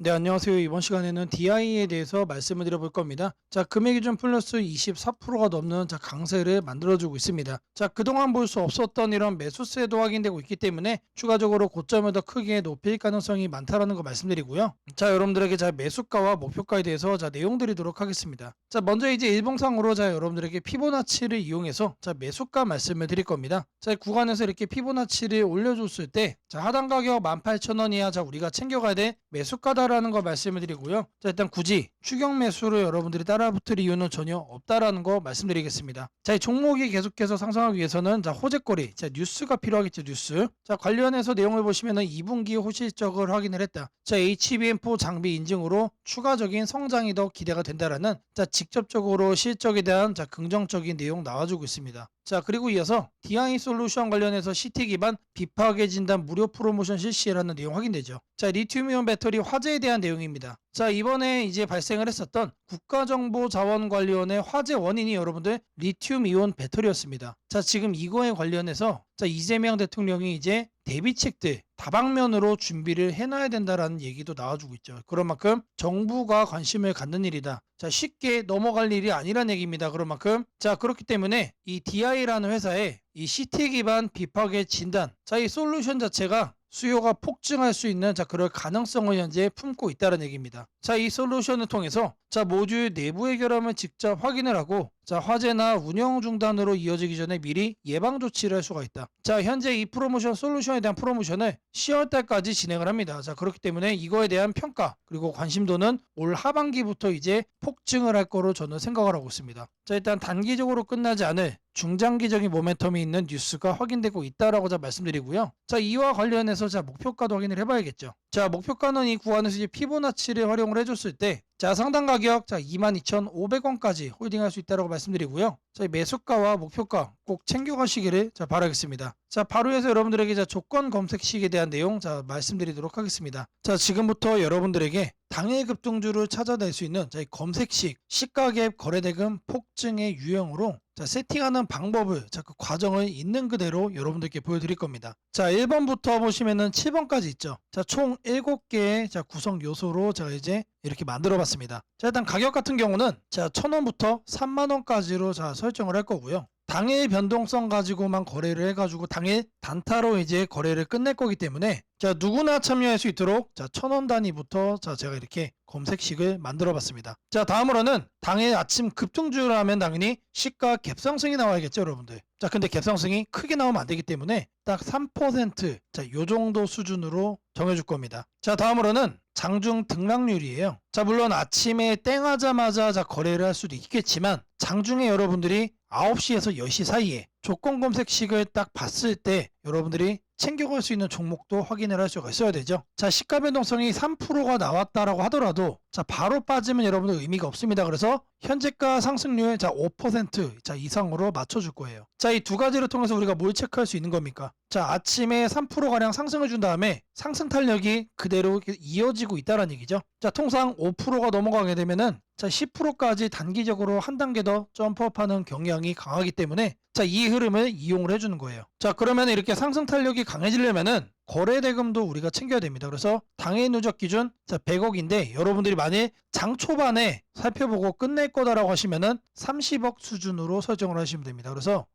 네, 안녕하세요. 이번 시간에는 DI에 대해서 말씀을 드려볼 겁니다. 자, 금액 기준 플러스 24%가 넘는 강세를 만들어주고 있습니다. 자, 그동안 볼 수 없었던 이런 매수세도 확인되고 있기 때문에 추가적으로 고점을 더 크게 높일 가능성이 많다라는 거 말씀드리고요. 자, 여러분들에게 매수가와 목표가에 대해서 내용 드리도록 하겠습니다. 자, 먼저 이제 일봉상으로 여러분들에게 피보나치를 이용해서 매수가 말씀을 드릴 겁니다. 자, 구간에서 이렇게 피보나치를 올려줬을 때 하단 가격 18,000원 이하 우리가 챙겨가야 돼 매수가다라는 거 말씀을 드리고요. 자, 일단 굳이 추격 매수를 여러분들이 따라붙을 이유는 전혀 없다라는 거 말씀드리겠습니다. 자, 이 종목이 계속해서 상승하기 위해서는 호재거리, 뉴스가 필요하겠죠, 뉴스. 자, 관련해서 내용을 보시면은 2분기 호실적을 확인을 했다. 자, HBM4 장비 인증으로 추가적인 성장이 더 기대가 된다라는 직접적으로 실적에 대한 긍정적인 내용 나와주고 있습니다. 자, 그리고 이어서 DI 솔루션 관련해서 CT 기반 비파괴 진단 무료 프로모션 실시라는 내용 확인되죠. 자, 리튬이온 배터리 화재에 대한 내용입니다. 자, 이번에 이제 발생을 했었던 국가정보자원관리원의 화재 원인이 여러분들 리튬이온 배터리였습니다. 자, 지금 이거에 관련해서 이재명 대통령이 이제 대비책들 다방면으로 준비를 해놔야 된다라는 얘기도 나와주고 있죠. 그런 만큼 정부가 관심을 갖는 일이다. 자, 쉽게 넘어갈 일이 아니란 얘기입니다. 그런 만큼 그렇기 때문에 이 DI라는 회사의 이 CT 기반 비파괴 진단, 이 솔루션 자체가 수요가 폭증할 수 있는 그럴 가능성을 현재 품고 있다는 얘기입니다. 자, 이 솔루션을 통해서 모듈 내부의 결함을 직접 확인을 하고 화재나 운영 중단으로 이어지기 전에 미리 예방 조치를 할 수가 있다. 자, 현재 이 프로모션 솔루션에 대한 프로모션을 10월달까지 진행을 합니다. 자, 그렇기 때문에 이거에 대한 평가 그리고 관심도는 올 하반기부터 이제 폭증을 할 거로 저는 생각을 하고 있습니다. 자, 일단 단기적으로 끝나지 않을 중장기적인 모멘텀이 있는 뉴스가 확인되고 있다라고 말씀드리고요. 자, 이와 관련해서 목표가도 확인을 해봐야겠죠. 자, 목표가는 이 구간에서 이제 피보나치를 활용을 해줬을 때 상당 가격 22,500원까지 홀딩할 수 있다고 말씀드리고요. 매수가와 목표가 꼭 챙겨가시기를 바라겠습니다. 자, 바로 해서 여러분들에게 조건 검색식에 대한 내용 말씀드리도록 하겠습니다. 자, 지금부터 여러분들에게 당일 급등주를 찾아낼 수 있는 검색식 시가갭 거래대금 폭증의 유형으로 세팅하는 방법을 그 과정을 있는 그대로 여러분들께 보여드릴 겁니다. 자, 1번부터 보시면은 7번까지 있죠. 자, 총 7개의 구성 요소로 제가 이제 이렇게 만들어 봤습니다. 자, 일단 가격 같은 경우는 1,000원부터 3만원까지로 설정을 할 거고요. 당일 변동성 가지고만 거래를 해가지고 당일 단타로 이제 거래를 끝낼 거기 때문에 누구나 참여할 수 있도록 1,000원 단위부터 제가 이렇게 검색식을 만들어 봤습니다. 자, 다음으로는 당일 아침 급등주를 하면 당연히 시가 갭상승이 나와야겠죠, 여러분들. 자, 근데 갭상승이 크게 나오면 안 되기 때문에 딱 3%, 요 정도 수준으로 정해줄 겁니다. 자, 다음으로는 장중 등락률이에요. 자, 물론 아침에 땡하자마자 거래를 할 수도 있겠지만 장중에 여러분들이 9시에서 10시 사이에 조건 검색식을 딱 봤을 때 여러분들이 챙겨갈 수 있는 종목도 확인을 할 수가 있어야 되죠. 자, 시가 변동성이 3%가 나왔다라고 하더라도 바로 빠지면 여러분들 의미가 없습니다. 그래서 현재가 상승률 5% 이상으로 맞춰줄 거예요. 자, 이 두 가지를 통해서 우리가 뭘 체크할 수 있는 겁니까? 자, 아침에 3%가량 상승을 준 다음에 상승 탄력이 그대로 이어지고 있다는 얘기죠. 자, 통상 5%가 넘어가게 되면은 10%까지 단기적으로 한 단계 더 점프업하는 경향이 강하기 때문에 이 흐름을 이용을 해주는 거예요. 자, 그러면 이렇게 상승 탄력이 강해지려면은 거래 대금도 우리가 챙겨야 됩니다. 그래서 당일 누적 기준 100억인데 여러분들이 만일 장 초반에 살펴보고 끝낼 거다라고 하시면은 30억 수준으로 설정을 하시면 됩니다. 그래서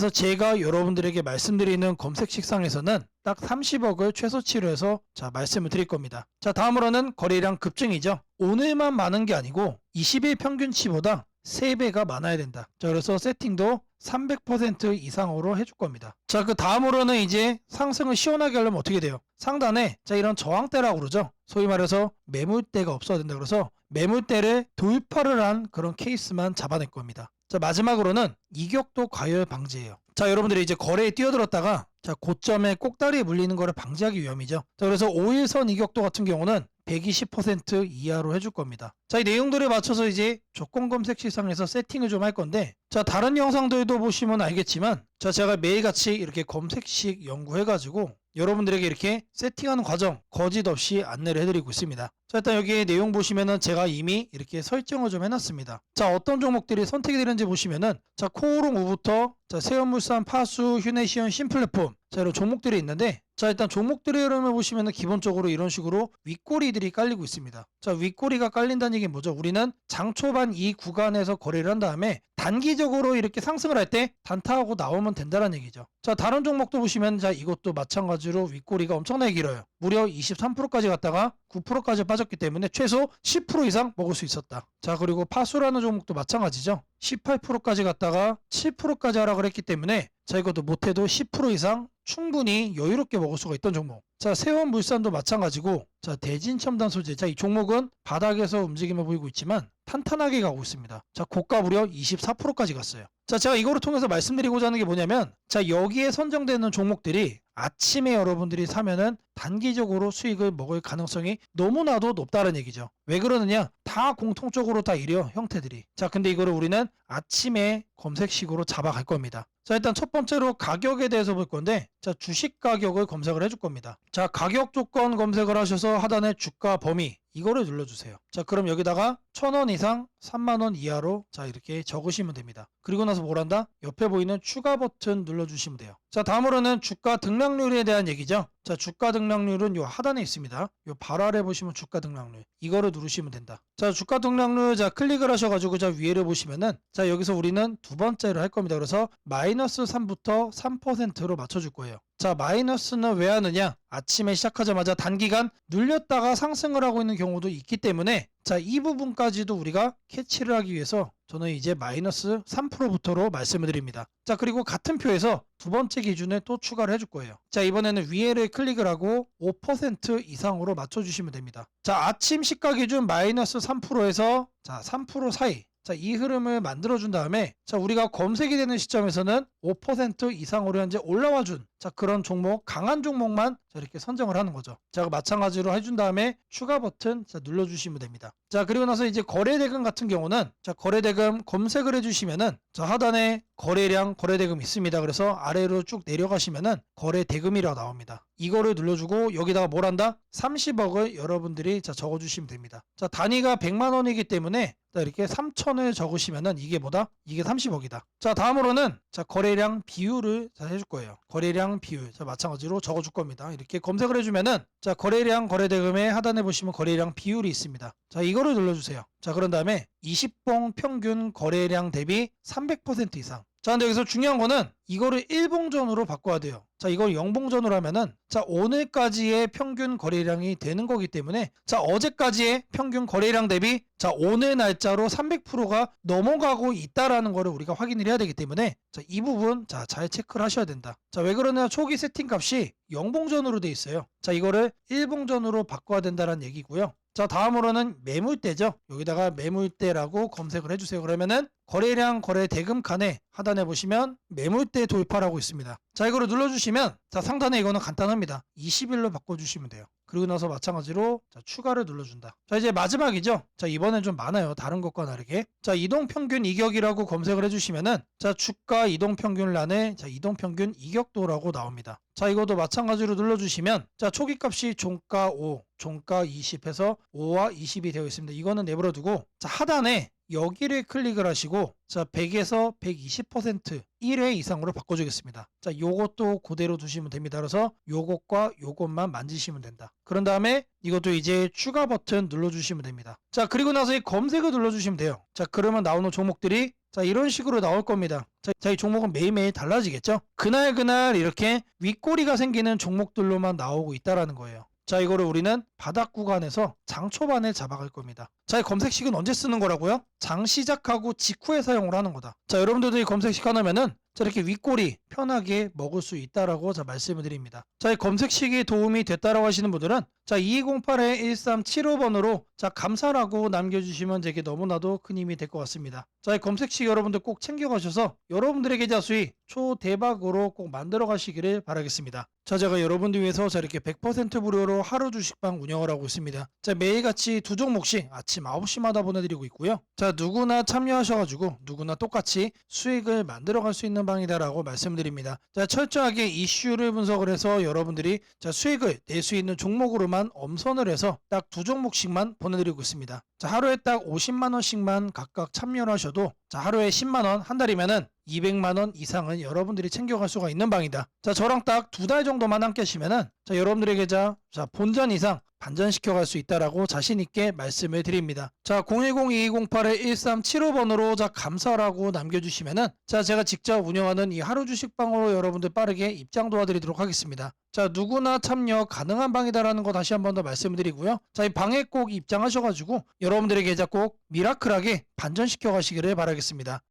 제가 여러분들에게 말씀드리는 검색식상에서는 딱 30억을 최소치로 해서 말씀을 드릴 겁니다. 자, 다음으로는 거래량 급증이죠. 오늘만 많은 게 아니고 20일 평균치보다 3배가 많아야 된다. 자, 그래서 세팅도 300% 이상으로 해줄 겁니다. 자, 그 다음으로는 이제 상승을 시원하게 하려면 어떻게 돼요? 상단에 이런 저항대라고 그러죠. 소위 말해서 매물대가 없어야 된다. 그래서 매물대를 돌파를 한 그런 케이스만 잡아낼 겁니다. 자, 마지막으로는 이격도 과열 방지예요. 자, 여러분들이 이제 거래에 뛰어들었다가 고점에 꼭다리에 물리는 거를 방지하기 위함이죠. 자, 그래서 5일선 이격도 같은 경우는 120% 이하로 해줄 겁니다. 자, 이 내용들에 맞춰서 이제 조건 검색 시상에서 세팅을 좀 할 건데 자, 다른 영상들도 보시면 알겠지만 자, 제가 매일같이 이렇게 검색식 연구해가지고 여러분들에게 이렇게 세팅하는 과정 거짓 없이 안내를 해드리고 있습니다. 자, 일단 여기 내용 보시면은 제가 이미 이렇게 설정을 좀 해놨습니다. 자, 어떤 종목들이 선택이 되는지 보시면은 자, 코오롱 우부터 자, 세연물산, 파수, 휴네시온, 신플랫폼 자, 이런 종목들이 있는데 자, 일단 종목들의 흐름을 보시면은 기본적으로 이런 식으로 윗꼬리들이 깔리고 있습니다. 자, 윗꼬리가 깔린다는 얘기는 뭐죠? 우리는 장 초반 이 구간에서 거래를 한 다음에 단기적으로 이렇게 상승을 할 때 단타하고 나오면 된다는 얘기죠. 자, 다른 종목도 보시면 자, 이것도 마찬가지로 윗꼬리가 엄청나게 길어요. 무려 23%까지 갔다가 9%까지 빠졌기 때문에 최소 10% 이상 먹을 수 있었다. 자, 그리고 파수라는 종목도 마찬가지죠. 18%까지 갔다가 7%까지 하락을 했기 때문에 자, 이것도 못해도 10% 이상 충분히 여유롭게 먹을 수가 있던 종목. 자, 세원물산도 마찬가지고 자, 대진첨단소재. 자, 이 종목은 바닥에서 움직임을 보이고 있지만 탄탄하게 가고 있습니다. 자, 고가 무려 24%까지 갔어요. 자, 제가 이거를 통해서 말씀드리고자 하는 게 뭐냐면 자, 여기에 선정되는 종목들이 아침에 여러분들이 사면은 단기적으로 수익을 먹을 가능성이 너무나도 높다는 얘기죠. 왜 그러느냐? 다 공통적으로 다 이래요, 형태들이. 자, 근데 이거를 우리는 아침에 검색식으로 잡아갈 겁니다. 자, 일단 첫 번째로 가격에 대해서 볼 건데 자, 주식 가격을 검색을 해줄 겁니다. 자, 가격 조건 검색을 하셔서 하단에 주가 범위 이거를 눌러주세요. 자, 그럼 여기다가 1,000원 이상 3만원 이하로 자, 이렇게 적으시면 됩니다. 그리고 나서 뭘 한다? 옆에 보이는 추가 버튼 눌러주시면 돼요. 자, 다음으로는 주가 등락률에 대한 얘기죠. 자, 주가 등락률은 요 하단에 있습니다. 요 바로 아래 보시면 주가 등락률 이거를 누르시면 된다. 자, 주가 등락률 자, 클릭을 하셔가지고 자, 위에를 보시면은 자, 여기서 우리는 두 번째를 할 겁니다. 그래서 마이너스 3부터 3%로 맞춰줄 거예요. 자, 마이너스는 왜 하느냐? 아침에 시작하자마자 단기간 눌렸다가 상승을 하고 있는 경우도 있기 때문에 자, 이 부분까지도 우리가 캐치를 하기 위해서 저는 이제 마이너스 3%부터로 말씀을 드립니다. 자, 그리고 같은 표에서 두 번째 기준에 또 추가를 해줄 거예요. 자, 이번에는 위에를 클릭을 하고 5% 이상으로 맞춰주시면 됩니다. 자, 아침 시가 기준 마이너스 3%에서 자, 3% 사이 자, 이 흐름을 만들어준 다음에 자, 우리가 검색이 되는 시점에서는 5% 이상으로 현재 올라와 준 자, 그런 종목, 강한 종목만 자, 이렇게 선정을 하는 거죠. 자, 마찬가지로 해준 다음에 추가 버튼 자, 눌러주시면 됩니다. 자, 그리고 나서 이제 거래대금 같은 경우는 자, 거래대금 검색을 해주시면은 자, 하단에 거래량, 거래대금 있습니다. 그래서 아래로 쭉 내려가시면은 거래대금이라고 나옵니다. 이거를 눌러주고 여기다가 뭘 한다? 30억을 여러분들이 자, 적어주시면 됩니다. 자, 단위가 100만 원이기 때문에 자, 이렇게 3천을 적으시면은 이게 뭐다? 이게 30억이다. 자, 다음으로는 자, 거래량 비율을 자, 해줄 거예요. 거래량 비율. 자, 마찬가지로 적어줄 겁니다. 이렇게 검색을 해주면은 자, 거래량 거래대금의 하단에 보시면 거래량 비율이 있습니다. 자, 이거를 눌러주세요. 자, 그런 다음에 20봉 평균 거래량 대비 300% 이상. 자, 근데 여기서 중요한 거는 이거를 1봉전으로 바꿔야 돼요. 자, 이걸 0봉전으로 하면은 자, 오늘까지의 평균 거래량이 되는 거기 때문에 자, 어제까지의 평균 거래량 대비 자, 오늘 날짜로 300%가 넘어가고 있다라는 거를 우리가 확인을 해야 되기 때문에 자, 이 부분 자, 잘 체크를 하셔야 된다. 자, 왜 그러냐? 초기 세팅 값이 0봉전으로 돼 있어요. 자, 이거를 1봉전으로 바꿔야 된다는 얘기고요. 자, 다음으로는 매물대죠. 여기다가 매물대라고 검색을 해주세요. 그러면은 거래량 거래대금 칸에 하단에 보시면 매물대 돌파라고 있습니다. 자, 이거를 눌러주시면 자, 상단에 이거는 간단합니다. 20일로 바꿔주시면 돼요. 그리고 나서 마찬가지로 자, 추가를 눌러준다. 자, 이제 마지막이죠. 자, 이번엔 좀 많아요. 다른 것과 다르게. 자, 이동평균 이격이라고 검색을 해주시면은 자, 주가 이동평균란에 자, 이동평균 이격도라고 나옵니다. 자, 이것도 마찬가지로 눌러주시면 자, 초기값이 종가 5, 종가 20 해서 5와 20이 되어 있습니다. 이거는 내버려두고 자, 하단에 여기를 클릭을 하시고 자, 100에서 120% 1회 이상으로 바꿔주겠습니다. 자, 요것도 그대로 두시면 됩니다. 그래서 요것과 요것만 만지시면 된다. 그런 다음에 이것도 이제 추가 버튼 눌러주시면 됩니다. 자, 그리고 나서 이 검색을 눌러주시면 돼요. 자, 그러면 나오는 종목들이 자, 이런 식으로 나올 겁니다. 자, 이 종목은 매일매일 달라지겠죠? 그날 이렇게 윗꼬리가 생기는 종목들로만 나오고 있다라는 거예요. 자, 이거를 우리는 바닥 구간에서 장 초반에 잡아갈 겁니다. 자, 이 검색식은 언제 쓰는 거라고요? 장 시작하고 직후에 사용을 하는 거다. 자, 여러분들도 이 검색식 하나면은 자, 이렇게 윗꼬리 편하게 먹을 수 있다라고 자, 말씀을 드립니다. 자, 이 검색식이 도움이 됐다라고 하시는 분들은 자, 2208-1375번으로 자, 감사라고 남겨주시면 제게 너무나도 큰 힘이 될 것 같습니다. 자, 이 검색식 여러분들 꼭 챙겨가셔서 여러분들의 계좌 수익 초대박으로 꼭 만들어 가시기를 바라겠습니다. 자, 제가 여러분들 위해서 자, 이렇게 100% 무료로 하루 주식방 운영을 하고 있습니다. 자, 매일같이 두 종목씩 아침 9시마다 보내드리고 있고요. 자, 누구나 참여하셔가지고 누구나 똑같이 수익을 만들어 갈 수 있는 방이다라고 말씀드립니다. 자, 철저하게 이슈를 분석을 해서 여러분들이 자, 수익을 낼 수 있는 종목으로만 엄선을 해서 딱 두 종목씩만 보내드리고 있습니다. 자, 하루에 딱 50만원씩만 각각 참여를 하셔도 자, 하루에 10만원, 한 달이면은 200만원 이상은 여러분들이 챙겨갈 수가 있는 방이다. 자, 저랑 딱 두 달 정도만 함께 하시면은 자, 여러분들의 계좌 자, 본전 이상 반전시켜 갈 수 있다라고 자신있게 말씀을 드립니다. 자, 010-2208-1375번으로 자, 감사라고 남겨주시면은 자, 제가 직접 운영하는 이 하루 주식방으로 여러분들 빠르게 입장 도와드리도록 하겠습니다. 자, 누구나 참여 가능한 방이다라는 거 다시 한 번 더 말씀을 드리고요. 자, 이 방에 꼭 입장하셔가지고 여러분들의 계좌 꼭 미라클하게 반전시켜 가시기를 바라겠습니다.